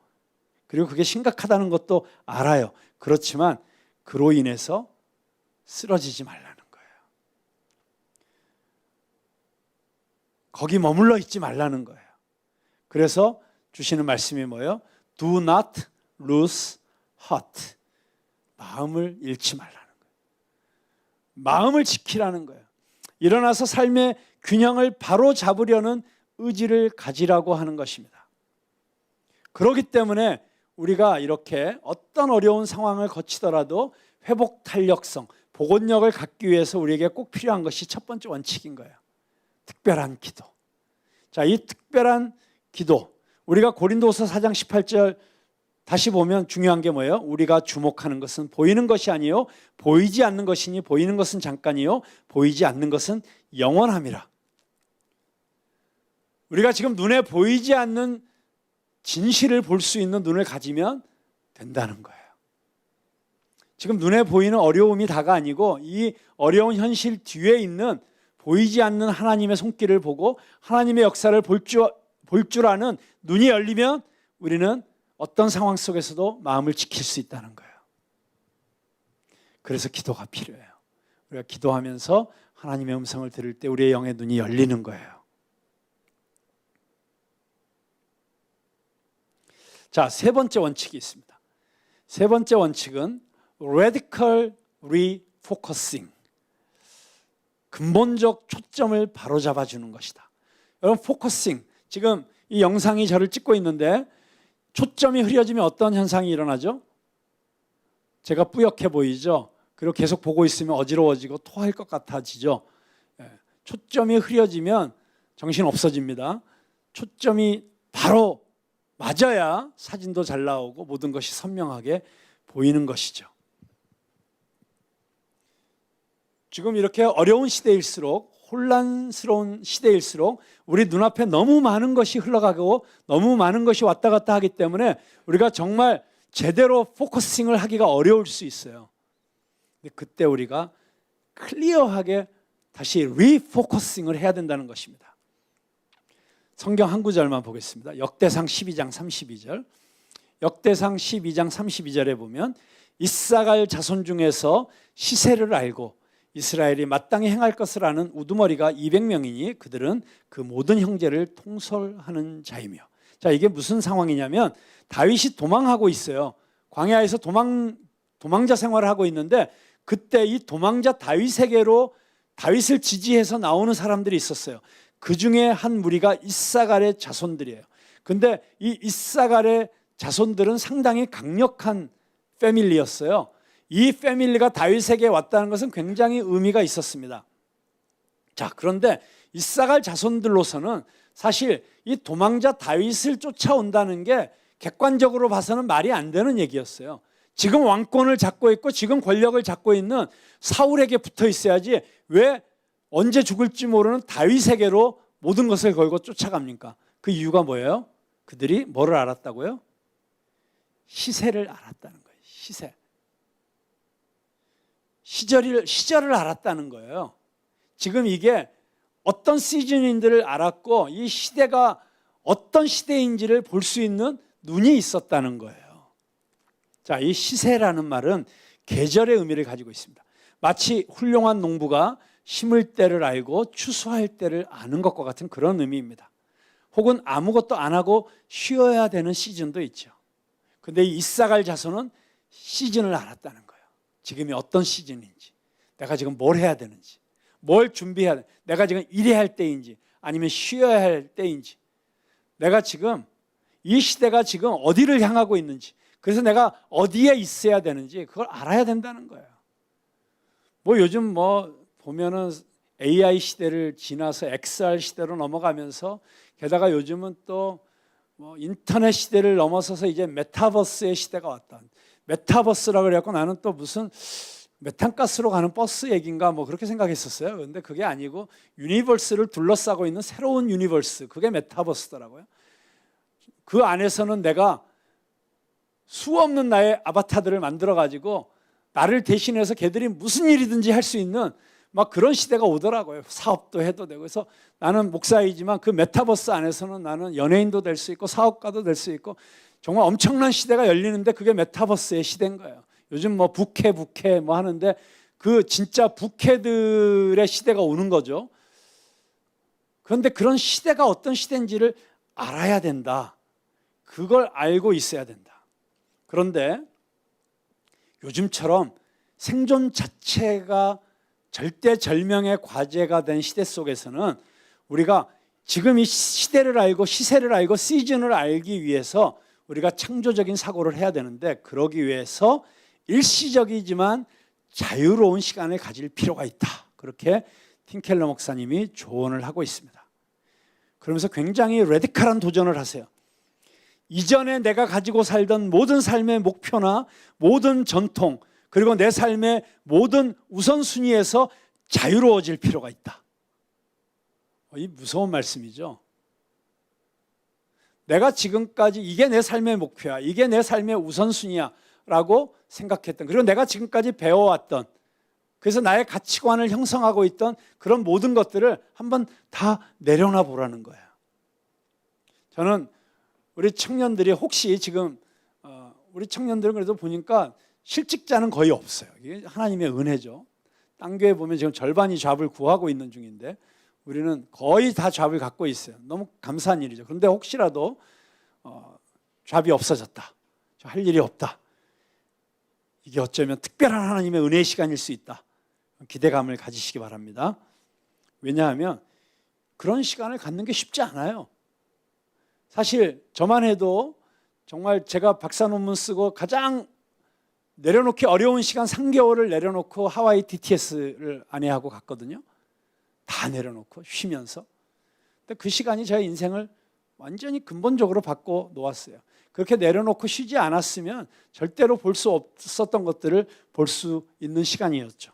그리고 그게 심각하다는 것도 알아요. 그렇지만 그로 인해서 쓰러지지 말라는 거예요. 거기 머물러 있지 말라는 거예요. 그래서 주시는 말씀이 뭐예요? Do not lose heart. 마음을 잃지 말라는 거예요. 마음을 지키라는 거예요. 일어나서 삶의 균형을 바로 잡으려는 의지를 가지라고 하는 것입니다. 그렇기 때문에 우리가 이렇게 어떤 어려운 상황을 거치더라도 회복 탄력성, 복원력을 갖기 위해서 우리에게 꼭 필요한 것이 첫 번째 원칙인 거예요. 특별한 기도. 자, 이 특별한 기도. 우리가 고린도서 4장 18절 다시 보면 중요한 게 뭐예요? 우리가 주목하는 것은 보이는 것이 아니요 보이지 않는 것이니 보이는 것은 잠깐이요 보이지 않는 것은 영원함이라. 우리가 지금 눈에 보이지 않는 진실을 볼 수 있는 눈을 가지면 된다는 거예요. 지금 눈에 보이는 어려움이 다가 아니고 이 어려운 현실 뒤에 있는 보이지 않는 하나님의 손길을 보고 하나님의 역사를 볼 줄 아는 눈이 열리면 우리는 어떤 상황 속에서도 마음을 지킬 수 있다는 거예요. 그래서 기도가 필요해요. 우리가 기도하면서 하나님의 음성을 들을 때 우리의 영의 눈이 열리는 거예요. 자, 세 번째 원칙이 있습니다. 세 번째 원칙은 radical refocusing. 근본적 초점을 바로잡아 주는 것이다. 여러분, 포커싱. 지금 이 영상이 저를 찍고 있는데 초점이 흐려지면 어떤 현상이 일어나죠? 제가 뿌옇게 보이죠? 그리고 계속 보고 있으면 어지러워지고 토할 것 같아지죠? 초점이 흐려지면 정신 없어집니다. 초점이 바로 맞아야 사진도 잘 나오고 모든 것이 선명하게 보이는 것이죠. 지금 이렇게 어려운 시대일수록 혼란스러운 시대일수록 우리 눈앞에 너무 많은 것이 흘러가고 너무 많은 것이 왔다 갔다 하기 때문에 우리가 정말 제대로 포커싱을 하기가 어려울 수 있어요. 근데 그때 우리가 클리어하게 다시 리포커싱을 해야 된다는 것입니다. 성경 한 구절만 보겠습니다. 역대상 12장 32절. 역대상 12장 32절에 보면 이사갈 자손 중에서 시세를 알고 이스라엘이 마땅히 행할 것을 아는 우두머리가 200명이니 그들은 그 모든 형제를 통솔하는 자이며. 자, 이게 무슨 상황이냐면 다윗이 도망하고 있어요. 광야에서 도망자 생활을 하고 있는데 그때 이 도망자 다윗에게로 다윗을 지지해서 나오는 사람들이 있었어요. 그 중에 한 무리가 이사갈의 자손들이에요. 근데 이 이사갈의 자손들은 상당히 강력한 패밀리였어요. 이 패밀리가 다윗에게 왔다는 것은 굉장히 의미가 있었습니다. 자, 그런데 이사갈 자손들로서는 사실 이 도망자 다윗을 쫓아온다는 게 객관적으로 봐서는 말이 안 되는 얘기였어요. 지금 왕권을 잡고 있고 지금 권력을 잡고 있는 사울에게 붙어 있어야지 왜 언제 죽을지 모르는 다윗에게로 모든 것을 걸고 쫓아갑니까? 그 이유가 뭐예요? 그들이 뭐를 알았다고요? 시세를 알았다는 거예요. 시절을 알았다는 거예요. 지금 이게 어떤 시즌인지를 알았고 이 시대가 어떤 시대인지를 볼 수 있는 눈이 있었다는 거예요. 자, 이 시세라는 말은 계절의 의미를 가지고 있습니다. 마치 훌륭한 농부가 심을 때를 알고 추수할 때를 아는 것과 같은 그런 의미입니다. 혹은 아무것도 안 하고 쉬어야 되는 시즌도 있죠. 근데 이 이사갈 자손은 시즌을 알았다는 거예요. 지금이 어떤 시즌인지, 내가 지금 뭘 해야 되는지, 뭘 준비해야 되는지, 내가 지금 일해야 할 때인지 아니면 쉬어야 할 때인지, 내가 지금 이 시대가 지금 어디를 향하고 있는지, 그래서 내가 어디에 있어야 되는지 그걸 알아야 된다는 거예요. 뭐 요즘 보면은 AI 시대를 지나서 XR 시대로 넘어가면서 게다가 요즘은 또 인터넷 시대를 넘어서서 이제 메타버스의 시대가 왔다. 메타버스라 그래갖고 나는 또 무슨 메탄가스로 가는 버스 얘기인가 뭐 그렇게 생각했었어요. 그런데 그게 아니고 유니버스를 둘러싸고 있는 새로운 유니버스, 그게 메타버스더라고요. 그 안에서는 내가 수없는 나의 아바타들을 만들어 가지고 나를 대신해서 걔들이 무슨 일이든지 할 수 있는 막 그런 시대가 오더라고요. 사업도 해도 되고. 그래서 나는 목사이지만 그 메타버스 안에서는 나는 연예인도 될 수 있고 사업가도 될 수 있고 정말 엄청난 시대가 열리는데 그게 메타버스의 시대인 거예요. 요즘 뭐 부캐 뭐 하는데 그 진짜 부캐들의 시대가 오는 거죠. 그런데 그런 시대가 어떤 시대인지를 알아야 된다. 그걸 알고 있어야 된다. 그런데 요즘처럼 생존 자체가 절대절명의 과제가 된 시대 속에서는 우리가 지금 이 시대를 알고 시세를 알고 시즌을 알기 위해서 우리가 창조적인 사고를 해야 되는데 그러기 위해서 일시적이지만 자유로운 시간을 가질 필요가 있다. 그렇게 팀켈러 목사님이 조언을 하고 있습니다. 그러면서 굉장히 레디컬한 도전을 하세요. 이전에 내가 가지고 살던 모든 삶의 목표나 모든 전통 그리고 내 삶의 모든 우선순위에서 자유로워질 필요가 있다. 이 무서운 말씀이죠. 내가 지금까지 이게 내 삶의 목표야, 이게 내 삶의 우선순위야 라고 생각했던, 그리고 내가 지금까지 배워왔던, 그래서 나의 가치관을 형성하고 있던 그런 모든 것들을 한번 다 내려놔 보라는 거예요. 저는 우리 청년들이 혹시 지금 우리 청년들은 그래도 보니까 실직자는 거의 없어요. 이게 하나님의 은혜죠. 딴 교회 보면 지금 절반이 잡을 구하고 있는 중인데 우리는 거의 다 잡을 갖고 있어요. 너무 감사한 일이죠. 그런데 혹시라도 잡이 없어졌다, 할 일이 없다, 이게 어쩌면 특별한 하나님의 은혜의 시간일 수 있다, 기대감을 가지시기 바랍니다. 왜냐하면 그런 시간을 갖는 게 쉽지 않아요. 사실 저만 해도 정말 제가 박사 논문 쓰고 가장 내려놓기 어려운 시간 3개월을 내려놓고 하와이 DTS를 아내하고 갔거든요. 다 내려놓고 쉬면서. 근데 그 시간이 제 인생을 완전히 근본적으로 바꿔 놓았어요. 그렇게 내려놓고 쉬지 않았으면 절대로 볼 수 없었던 것들을 볼 수 있는 시간이었죠.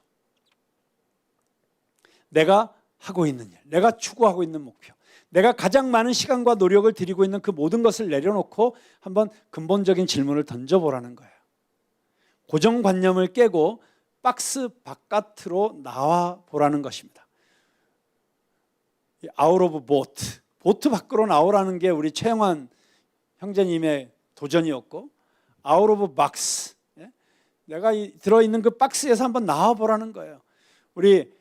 내가 하고 있는 일, 내가 추구하고 있는 목표, 내가 가장 많은 시간과 노력을 들이고 있는 그 모든 것을 내려놓고 한번 근본적인 질문을 던져보라는 거예요. 고정관념을 깨고 박스 바깥으로 나와 보라는 것입니다. Out of boat, 보트 밖으로 나오라는 게 우리 최영환 형제님의 도전이었고, Out of box, 내가 들어있는 그 박스에서 한번 나와 보라는 거예요. 우리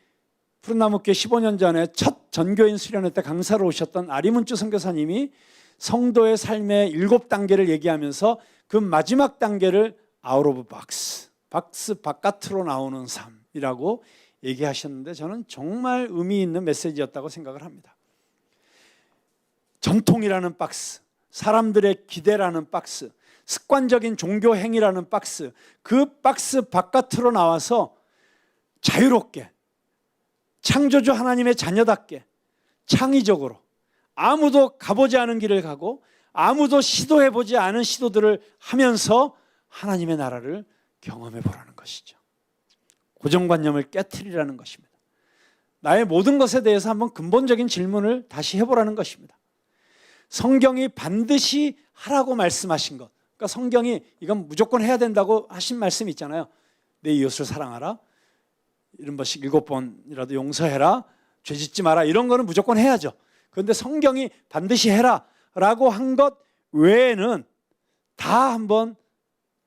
푸른나무교회 15년 전에 첫 전교인 수련회 때 강사로 오셨던 아리문주 선교사님이 성도의 삶의 7단계를 얘기하면서 그 마지막 단계를 Out of box, 박스 바깥으로 나오는 삶이라고 얘기하셨는데 저는 정말 의미 있는 메시지였다고 생각을 합니다. 전통이라는 박스, 사람들의 기대라는 박스, 습관적인 종교 행위라는 박스, 그 박스 바깥으로 나와서 자유롭게 창조주 하나님의 자녀답게 창의적으로 아무도 가보지 않은 길을 가고 아무도 시도해보지 않은 시도들을 하면서 하나님의 나라를 경험해 보라는 것이죠. 고정관념을 깨트리라는 것입니다. 나의 모든 것에 대해서 한번 근본적인 질문을 다시 해보라는 것입니다. 성경이 반드시 하라고 말씀하신 것, 그러니까 성경이 이건 무조건 해야 된다고 하신 말씀이 있잖아요. 내 이웃을 사랑하라, 이런 것씩 7번이라도 용서해라, 죄짓지 마라, 이런 거는 무조건 해야죠. 그런데 성경이 반드시 해라 라고 한 것 외에는 다 한번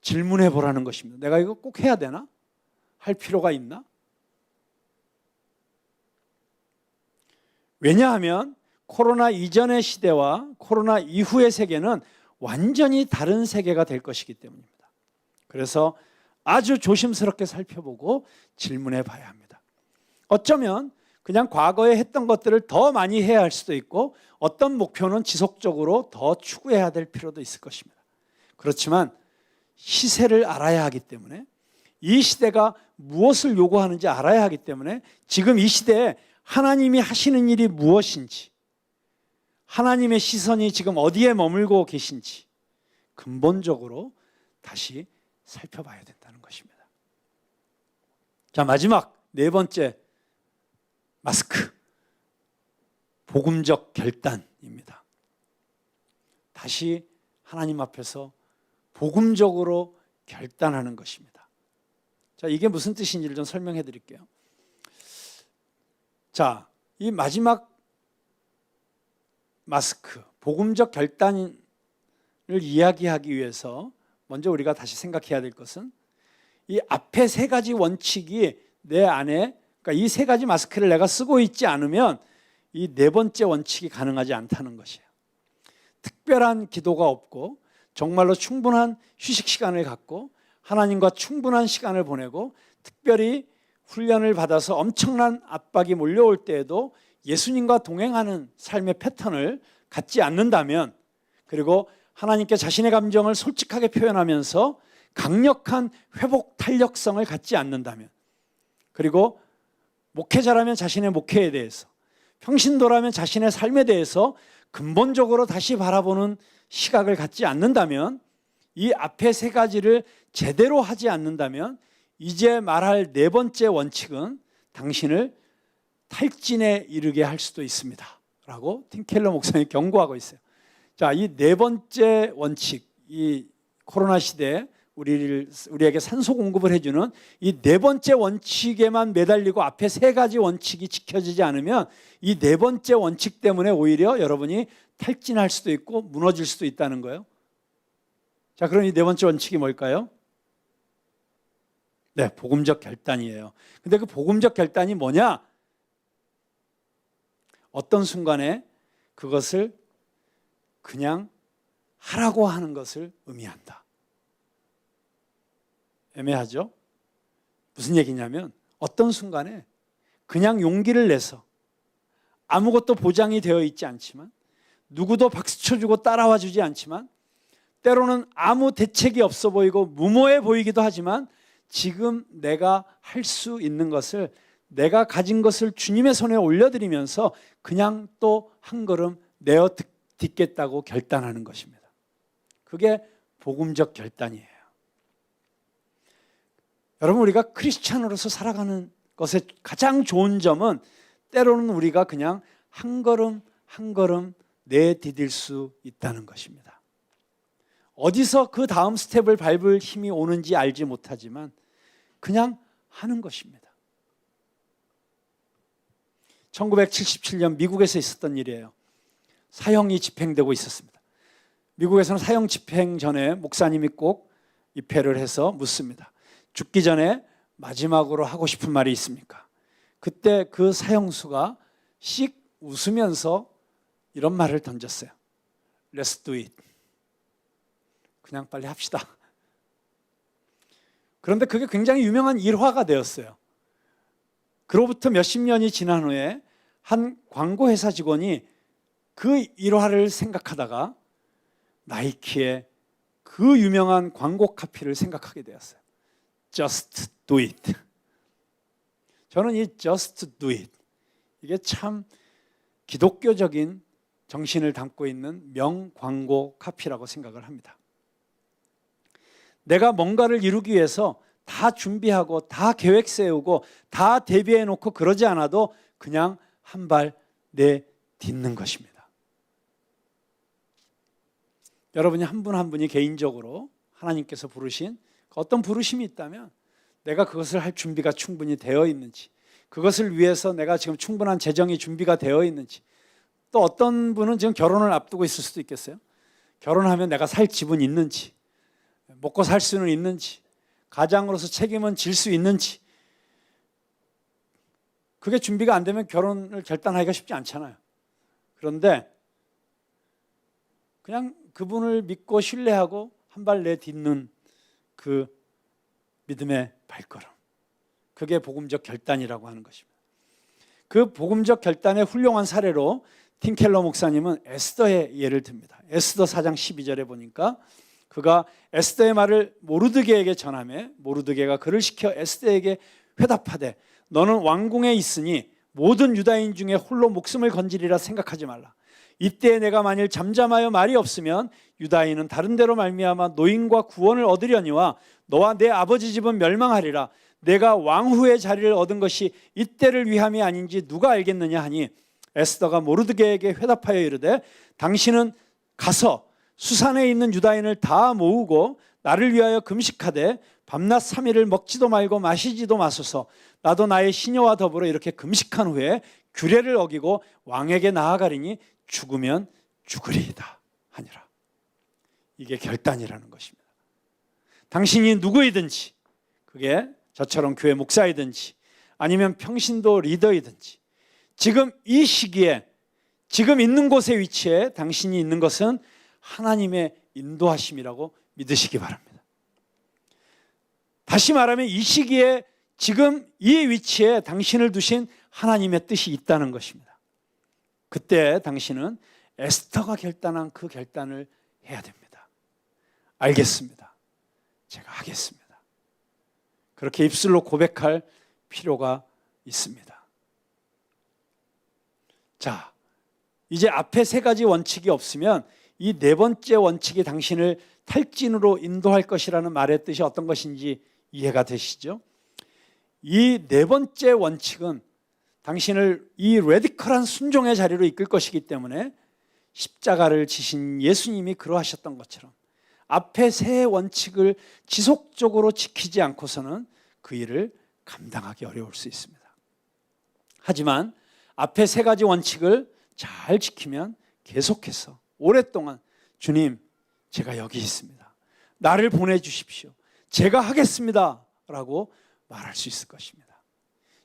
질문해 보라는 것입니다. 내가 이거 꼭 해야 되나? 할 필요가 있나? 왜냐하면 코로나 이전의 시대와 코로나 이후의 세계는 완전히 다른 세계가 될 것이기 때문입니다. 그래서 아주 조심스럽게 살펴보고 질문해 봐야 합니다. 어쩌면 그냥 과거에 했던 것들을 더 많이 해야 할 수도 있고 어떤 목표는 지속적으로 더 추구해야 될 필요도 있을 것입니다. 그렇지만 시세를 알아야 하기 때문에, 이 시대가 무엇을 요구하는지 알아야 하기 때문에 지금 이 시대에 하나님이 하시는 일이 무엇인지, 하나님의 시선이 지금 어디에 머물고 계신지 근본적으로 다시 살펴봐야 된다는 것입니다. 자, 마지막 네 번째 마스크, 복음적 결단입니다. 다시 하나님 앞에서 복음적으로 결단하는 것입니다. 자, 이게 무슨 뜻인지를 좀 설명해 드릴게요. 자, 이 마지막 마스크, 복음적 결단을 이야기하기 위해서 먼저 우리가 다시 생각해야 될 것은 이 앞에 세 가지 원칙이 내 안에, 그러니까 이 세 가지 마스크를 내가 쓰고 있지 않으면 이 네 번째 원칙이 가능하지 않다는 것이에요. 특별한 기도가 없고 정말로 충분한 휴식 시간을 갖고 하나님과 충분한 시간을 보내고 특별히 훈련을 받아서 엄청난 압박이 몰려올 때에도 예수님과 동행하는 삶의 패턴을 갖지 않는다면, 그리고 하나님께 자신의 감정을 솔직하게 표현하면서 강력한 회복 탄력성을 갖지 않는다면, 그리고 목회자라면 자신의 목회에 대해서, 평신도라면 자신의 삶에 대해서 근본적으로 다시 바라보는 시각을 갖지 않는다면, 이 앞에 세 가지를 제대로 하지 않는다면 이제 말할 네 번째 원칙은 당신을 탈진에 이르게 할 수도 있습니다 라고 팀 켈러 목사님이 경고하고 있어요. 자, 이 네 번째 원칙, 이 코로나 시대에 우리에게 산소 공급을 해주는 이 네 번째 원칙에만 매달리고 앞에 세 가지 원칙이 지켜지지 않으면 이 네 번째 원칙 때문에 오히려 여러분이 탈진할 수도 있고 무너질 수도 있다는 거예요. 자, 그럼 이 네 번째 원칙이 뭘까요? 네, 복음적 결단이에요. 근데 그 복음적 결단이 뭐냐? 어떤 순간에 그것을 그냥 하라고 하는 것을 의미한다. 애매하죠? 무슨 얘기냐면 어떤 순간에 그냥 용기를 내서 아무것도 보장이 되어 있지 않지만 누구도 박수 쳐주고 따라와 주지 않지만 때로는 아무 대책이 없어 보이고 무모해 보이기도 하지만 지금 내가 할 수 있는 것을, 내가 가진 것을 주님의 손에 올려드리면서 그냥 또 한 걸음 내어 딛겠다고 결단하는 것입니다. 그게 복음적 결단이에요. 여러분, 우리가 크리스찬으로서 살아가는 것의 가장 좋은 점은 때로는 우리가 그냥 한 걸음 한 걸음 내디딜 수 있다는 것입니다. 어디서 그 다음 스텝을 밟을 힘이 오는지 알지 못하지만 그냥 하는 것입니다. 1977년 미국에서 있었던 일이에요. 사형이 집행되고 있었습니다. 미국에서는 사형 집행 전에 목사님이 꼭 입회를 해서 묻습니다. 죽기 전에 마지막으로 하고 싶은 말이 있습니까? 그때 그 사형수가 씩 웃으면서 이런 말을 던졌어요. Let's do it. 그냥 빨리 합시다. 그런데 그게 굉장히 유명한 일화가 되었어요. 그로부터 몇십 년이 지난 후에 한 광고회사 직원이 그 일화를 생각하다가 나이키의 그 유명한 광고 카피를 생각하게 되었어요. Just do it. 저는 이 Just do it, 이게 참 기독교적인 정신을 담고 있는 명광고 카피라고 생각을 합니다. 내가 뭔가를 이루기 위해서 다 준비하고 다 계획 세우고 다 대비해 놓고 그러지 않아도 그냥 한 발 내딛는 것입니다. 여러분이 한 분 한 분이 개인적으로 하나님께서 부르신 어떤 부르심이 있다면 내가 그것을 할 준비가 충분히 되어 있는지, 그것을 위해서 내가 지금 충분한 재정이 준비가 되어 있는지, 또 어떤 분은 지금 결혼을 앞두고 있을 수도 있겠어요. 결혼하면 내가 살 집은 있는지, 먹고 살 수는 있는지, 가장으로서 책임은 질 수 있는지, 그게 준비가 안 되면 결혼을 결단하기가 쉽지 않잖아요. 그런데 그냥 그분을 믿고 신뢰하고 한 발 내딛는 그 믿음의 발걸음, 그게 복음적 결단이라고 하는 것입니다. 그 복음적 결단의 훌륭한 사례로 팀 켈러 목사님은 에스더의 예를 듭니다. 에스더 4장 12절에 보니까 그가 에스더의 말을 모르드게에게 전하매 모르드게가 그를 시켜 에스더에게 회답하되 너는 왕궁에 있으니 모든 유다인 중에 홀로 목숨을 건지리라 생각하지 말라. 이때 내가 만일 잠잠하여 말이 없으면 유다인은 다른 데로 말미암아 노임과 구원을 얻으려니와 너와 내 아버지 집은 멸망하리라. 내가 왕후의 자리를 얻은 것이 이때를 위함이 아닌지 누가 알겠느냐 하니 에스더가 모르드게에게 회답하여 이르되 당신은 가서 수산에 있는 유다인을 다 모으고 나를 위하여 금식하되 밤낮 3일을 먹지도 말고 마시지도 마소서. 나도 나의 시녀와 더불어 이렇게 금식한 후에 규례를 어기고 왕에게 나아가리니 죽으면 죽으리이다 하니라. 이게 결단이라는 것입니다. 당신이 누구이든지, 그게 저처럼 교회 목사이든지 아니면 평신도 리더이든지, 지금 이 시기에 지금 있는 곳의 위치에 당신이 있는 것은 하나님의 인도하심이라고 믿으시기 바랍니다. 다시 말하면 이 시기에 지금 이 위치에 당신을 두신 하나님의 뜻이 있다는 것입니다. 그때 당신은 에스더가 결단한 그 결단을 해야 됩니다. 알겠습니다. 제가 하겠습니다. 그렇게 입술로 고백할 필요가 있습니다. 자, 이제 앞에 세 가지 원칙이 없으면 이 네 번째 원칙이 당신을 탈진으로 인도할 것이라는 말의 뜻이 어떤 것인지 이해가 되시죠? 이 네 번째 원칙은 당신을 이 레디컬한 순종의 자리로 이끌 것이기 때문에 십자가를 지신 예수님이 그러하셨던 것처럼 앞에 세 원칙을 지속적으로 지키지 않고서는 그 일을 감당하기 어려울 수 있습니다. 하지만 앞에 세 가지 원칙을 잘 지키면 계속해서 오랫동안 주님, 제가 여기 있습니다. 나를 보내주십시오. 제가 하겠습니다. 라고 말할 수 있을 것입니다.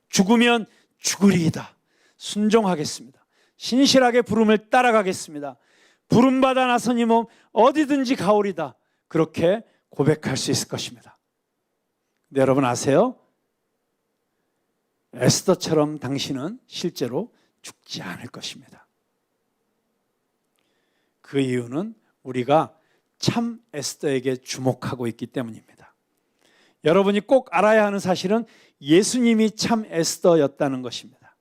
죽으면 죽으리이다. 순종하겠습니다. 신실하게 부름을 따라가겠습니다. 부름받아 나선 이 몸 어디든지 가오리다. 그렇게 고백할 수 있을 것입니다. 근데 여러분 아세요? 에스더처럼 당신은 실제로 죽지 않을 것입니다. 그 이유는 우리가 참 에스더에게 주목하고 있기 때문입니다. 여러분이 꼭 알아야 하는 사실은 예수님이 참 에스더였다는 것입니다.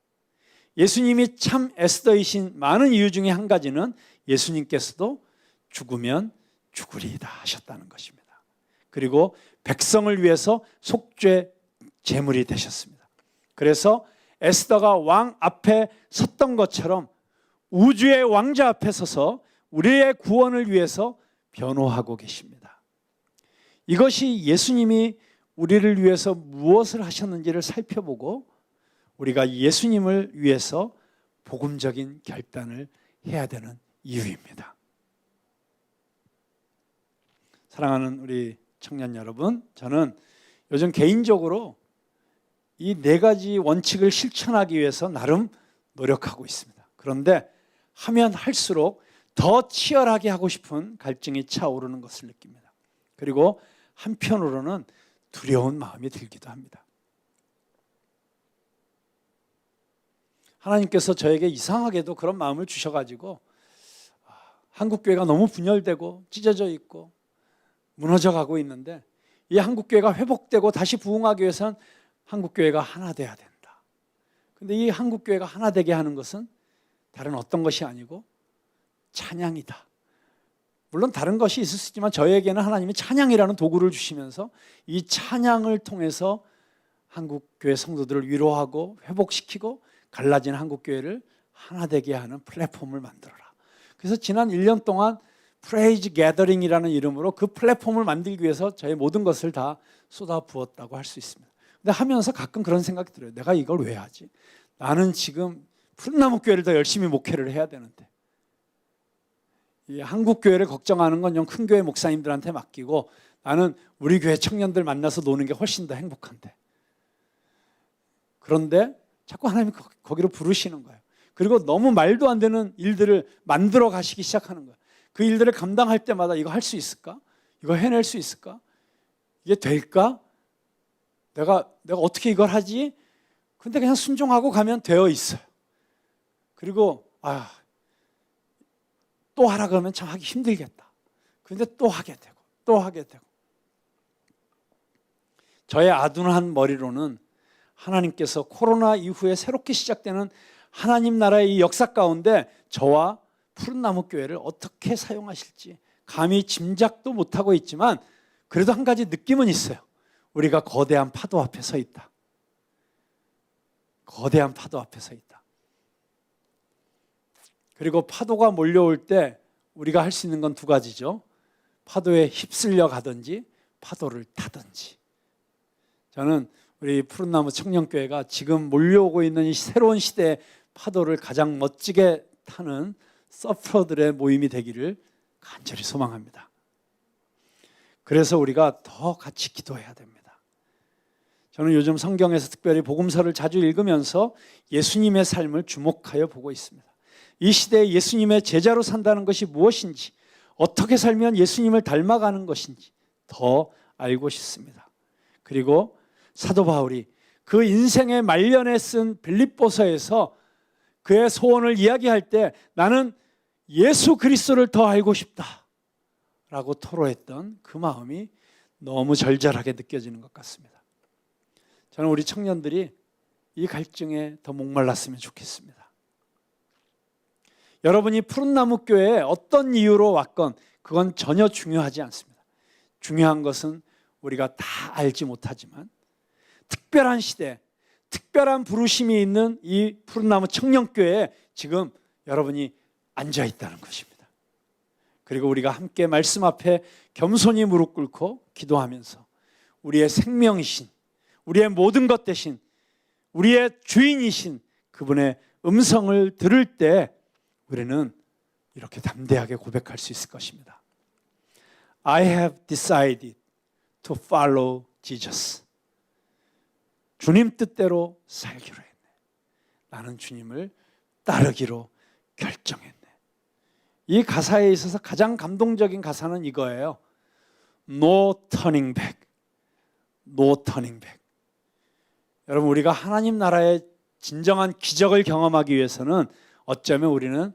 예수님이 참 에스더이신 많은 이유 중에 한 가지는 예수님께서도 죽으면 죽으리이다 하셨다는 것입니다. 그리고 백성을 위해서 속죄 제물이 되셨습니다. 그래서 에스더가 왕 앞에 섰던 것처럼 우주의 왕자 앞에 서서 우리의 구원을 위해서 변호하고 계십니다. 이것이 예수님이 우리를 위해서 무엇을 하셨는지를 살펴보고 우리가 예수님을 위해서 복음적인 결단을 해야 되는 이유입니다. 사랑하는 우리 청년 여러분, 저는 요즘 개인적으로 이 네 가지 원칙을 실천하기 위해서 나름 노력하고 있습니다. 그런데 하면 할수록 더 치열하게 하고 싶은 갈증이 차오르는 것을 느낍니다. 그리고 한편으로는 두려운 마음이 들기도 합니다. 하나님께서 저에게 이상하게도 그런 마음을 주셔가지고 한국교회가 너무 분열되고 찢어져 있고 무너져 가고 있는데 이 한국교회가 회복되고 다시 부흥하기 위해서는 한국교회가 하나 돼야 된다. 근데 이 한국교회가 하나 되게 하는 것은 다른 어떤 것이 아니고 찬양이다. 물론 다른 것이 있을 수 있지만 저에게는 하나님이 찬양이라는 도구를 주시면서 이 찬양을 통해서 한국교회 성도들을 위로하고 회복시키고 갈라진 한국교회를 하나 되게 하는 플랫폼을 만들어라. 그래서 지난 1년 동안 프레이즈 게더링이라는 이름으로 그 플랫폼을 만들기 위해서 저의 모든 것을 다 쏟아부었다고 할 수 있습니다. 근데 하면서 가끔 그런 생각이 들어요. 내가 이걸 왜 하지? 나는 지금 푸른나무 교회를 더 열심히 목회를 해야 되는데 이 한국 교회를 걱정하는 건 좀 큰 교회 목사님들한테 맡기고 나는 우리 교회 청년들 만나서 노는 게 훨씬 더 행복한데. 그런데 자꾸 하나님이 거기로 부르시는 거예요. 그리고 너무 말도 안 되는 일들을 만들어 가시기 시작하는 거예요. 그 일들을 감당할 때마다 이거 할 수 있을까? 이거 해낼 수 있을까? 이게 될까? 내가 어떻게 이걸 하지? 근데 그냥 순종하고 가면 되어 있어요. 그리고 또 하라 그러면 참 하기 힘들겠다. 그런데 또 하게 되고 또 하게 되고. 저의 아둔한 머리로는 하나님께서 코로나 이후에 새롭게 시작되는 하나님 나라의 이 역사 가운데 저와 푸른나무 교회를 어떻게 사용하실지 감히 짐작도 못하고 있지만 그래도 한 가지 느낌은 있어요. 우리가 거대한 파도 앞에 서 있다. 거대한 파도 앞에 서 있다. 그리고 파도가 몰려올 때 우리가 할 수 있는 건 두 가지죠. 파도에 휩쓸려 가든지 파도를 타든지. 저는 우리 푸른나무 청년교회가 지금 몰려오고 있는 이 새로운 시대의 파도를 가장 멋지게 타는 서퍼들의 모임이 되기를 간절히 소망합니다. 그래서 우리가 더 같이 기도해야 됩니다. 저는 요즘 성경에서 특별히 복음서를 자주 읽으면서 예수님의 삶을 주목하여 보고 있습니다. 이 시대에 예수님의 제자로 산다는 것이 무엇인지, 어떻게 살면 예수님을 닮아가는 것인지 더 알고 싶습니다. 그리고 사도 바울이 그 인생의 말년에 쓴 빌립보서에서 그의 소원을 이야기할 때 나는 예수 그리스도를 더 알고 싶다 라고 토로했던 그 마음이 너무 절절하게 느껴지는 것 같습니다. 저는 우리 청년들이 이 갈증에 더 목말랐으면 좋겠습니다. 여러분이 푸른나무 교회에 어떤 이유로 왔건 그건 전혀 중요하지 않습니다. 중요한 것은 우리가 다 알지 못하지만 특별한 시대, 특별한 부르심이 있는 이 푸른나무 청년교회에 지금 여러분이 앉아 있다는 것입니다. 그리고 우리가 함께 말씀 앞에 겸손히 무릎 꿇고 기도하면서 우리의 생명이신, 우리의 모든 것 대신 우리의 주인이신 그분의 음성을 들을 때 우리는 이렇게 담대하게 고백할 수 있을 것입니다. I have decided to follow Jesus. 주님 뜻대로 살기로 했네. 나는 주님을 따르기로 결정했네. 이 가사에 있어서 가장 감동적인 가사는 이거예요. No turning back. No turning back. 여러분, 우리가 하나님 나라의 진정한 기적을 경험하기 위해서는 어쩌면 우리는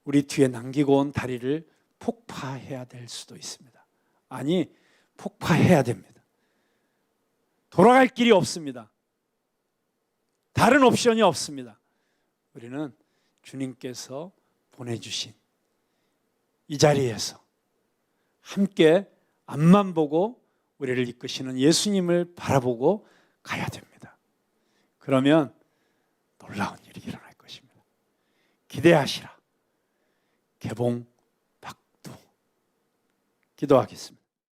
우리 뒤에 남기고 온 다리를 폭파해야 될 수도 있습니다. 아니, 폭파해야 됩니다. 돌아갈 길이 없습니다. 다른 옵션이 없습니다. 우리는 주님께서 보내주신 이 자리에서 함께 앞만 보고 우리를 이끄시는 예수님을 바라보고 가야 됩니다. 그러면 놀라운 일이 일어날 것입니다. 기대하시라. 개봉 박두. 기도하겠습니다.